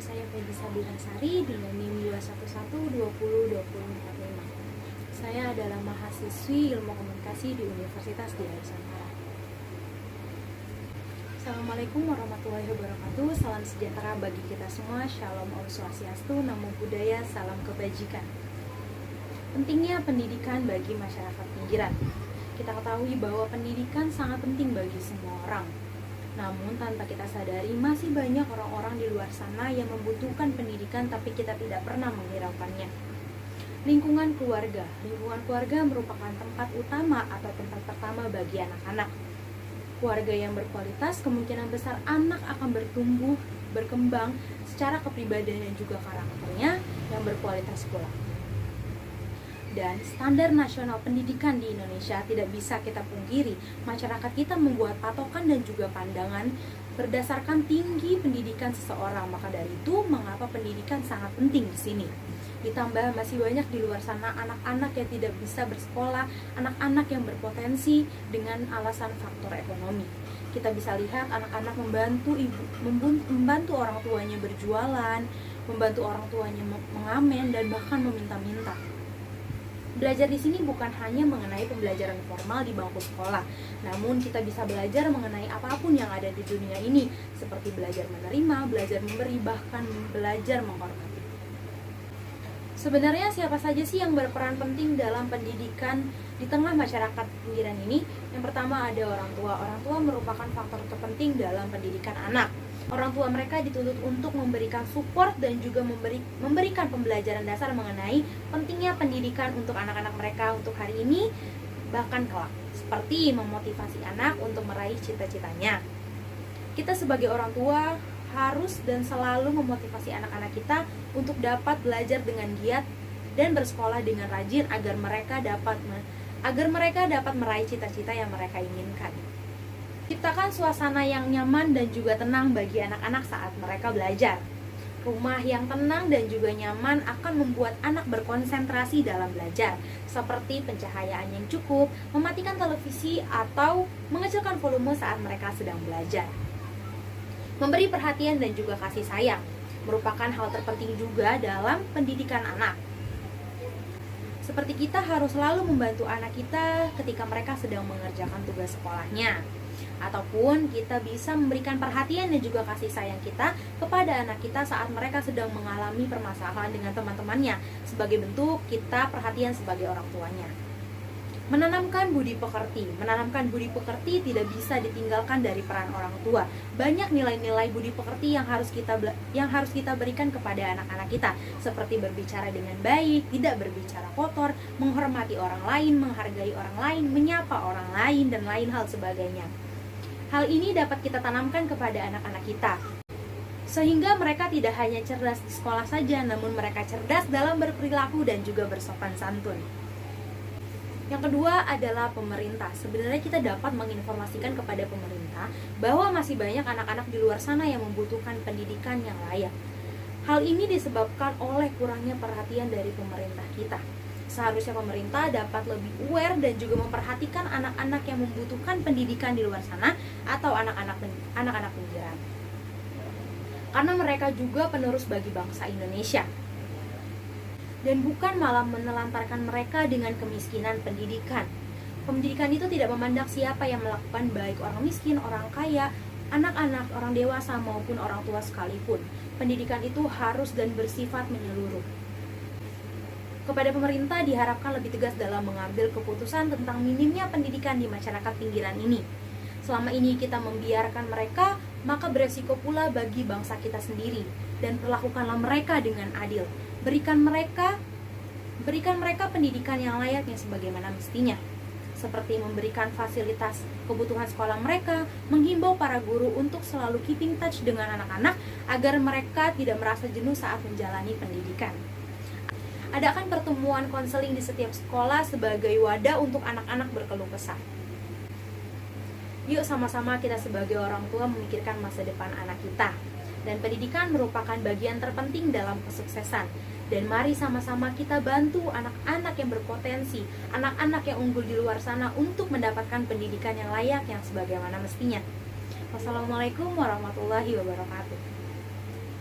saya Peggy Sabirasari dengan NIM 21120202045. Saya adalah mahasiswi Ilmu Komunikasi di Universitas di Nusantara. Assalamualaikum warahmatullahi wabarakatuh. Salam sejahtera bagi kita semua. Shalom Om Swastiastu, Namo Buddhaya, salam kebajikan. Pentingnya pendidikan bagi masyarakat pinggiran. Kita ketahui bahwa pendidikan sangat penting bagi semua orang. Namun tanpa kita sadari masih banyak orang-orang di luar sana yang membutuhkan pendidikan tapi kita tidak pernah menghiraukannya. Lingkungan keluarga merupakan tempat utama atau tempat pertama bagi anak-anak. Keluarga yang berkualitas kemungkinan besar anak akan bertumbuh, berkembang secara kepribadian dan juga karakternya yang berkualitas pula. Dan standar nasional pendidikan di Indonesia tidak bisa kita pungkiri. Masyarakat kita membuat patokan dan juga pandangan berdasarkan tinggi pendidikan seseorang. Maka dari itu, mengapa pendidikan sangat penting di sini. Ditambah masih banyak di luar sana anak-anak yang tidak bisa bersekolah, anak-anak yang berpotensi dengan alasan faktor ekonomi. Kita bisa lihat anak-anak membantu orang tuanya berjualan, membantu orang tuanya mengamen dan bahkan meminta-minta. Belajar di sini bukan hanya mengenai pembelajaran formal di bangku sekolah, namun kita bisa belajar mengenai apapun yang ada di dunia ini, seperti belajar menerima, belajar memberi, bahkan belajar menghormati. Sebenarnya siapa saja sih yang berperan penting dalam pendidikan di tengah masyarakat pinggiran ini? Yang pertama ada orang tua. Orang tua merupakan faktor terpenting dalam pendidikan anak. Orang tua mereka dituntut untuk memberikan support dan juga memberikan pembelajaran dasar mengenai pentingnya pendidikan untuk anak-anak mereka untuk hari ini bahkan kelak, seperti memotivasi anak untuk meraih cita-citanya. Kita sebagai orang tua harus dan selalu memotivasi anak-anak kita untuk dapat belajar dengan giat dan bersekolah dengan rajin agar mereka dapat meraih cita-cita yang mereka inginkan. Ciptakan suasana yang nyaman dan juga tenang bagi anak-anak saat mereka belajar. Rumah yang tenang dan juga nyaman akan membuat anak berkonsentrasi dalam belajar, seperti pencahayaan yang cukup, mematikan televisi, atau mengecilkan volume saat mereka sedang belajar. Memberi perhatian dan juga kasih sayang merupakan hal terpenting juga dalam pendidikan anak. Seperti kita harus selalu membantu anak kita ketika mereka sedang mengerjakan tugas sekolahnya. Ataupun kita bisa memberikan perhatian dan juga kasih sayang kita kepada anak kita saat mereka sedang mengalami permasalahan dengan teman-temannya, sebagai bentuk kita perhatian sebagai orang tuanya. Menanamkan budi pekerti tidak bisa ditinggalkan dari peran orang tua. Banyak nilai-nilai budi pekerti yang harus kita berikan kepada anak-anak kita, seperti berbicara dengan baik, tidak berbicara kotor, menghormati orang lain, menghargai orang lain, menyapa orang lain, dan lain hal sebagainya. Hal ini dapat kita tanamkan kepada anak-anak kita, sehingga mereka tidak hanya cerdas di sekolah saja, namun mereka cerdas dalam berperilaku dan juga bersopan santun. Yang kedua adalah pemerintah. Sebenarnya kita dapat menginformasikan kepada pemerintah bahwa masih banyak anak-anak di luar sana yang membutuhkan pendidikan yang layak. Hal ini disebabkan oleh kurangnya perhatian dari pemerintah kita. Seharusnya pemerintah dapat lebih aware dan juga memperhatikan anak-anak yang membutuhkan pendidikan di luar sana atau anak-anak pinggiran. Karena mereka juga penerus bagi bangsa Indonesia. Dan bukan malah menelantarkan mereka dengan kemiskinan pendidikan. Pendidikan itu tidak memandang siapa yang melakukan, baik orang miskin, orang kaya, anak-anak, orang dewasa maupun orang tua sekalipun. Pendidikan itu harus dan bersifat menyeluruh. Kepada pemerintah diharapkan lebih tegas dalam mengambil keputusan tentang minimnya pendidikan di masyarakat pinggiran ini. Selama ini kita membiarkan mereka, maka beresiko pula bagi bangsa kita sendiri. Dan perlakukanlah mereka dengan adil. Berikan mereka pendidikan yang layaknya sebagaimana mestinya, seperti memberikan fasilitas kebutuhan sekolah mereka, menghimbau para guru untuk selalu keeping touch dengan anak-anak agar mereka tidak merasa jenuh saat menjalani pendidikan. Adakan pertemuan konseling di setiap sekolah sebagai wadah untuk anak-anak berkeluh kesah. Yuk sama-sama kita sebagai orang tua memikirkan masa depan anak kita. Dan pendidikan merupakan bagian terpenting dalam kesuksesan. Dan mari sama-sama kita bantu anak-anak yang berpotensi, anak-anak yang unggul di luar sana untuk mendapatkan pendidikan yang layak yang sebagaimana mestinya. Wassalamualaikum warahmatullahi wabarakatuh.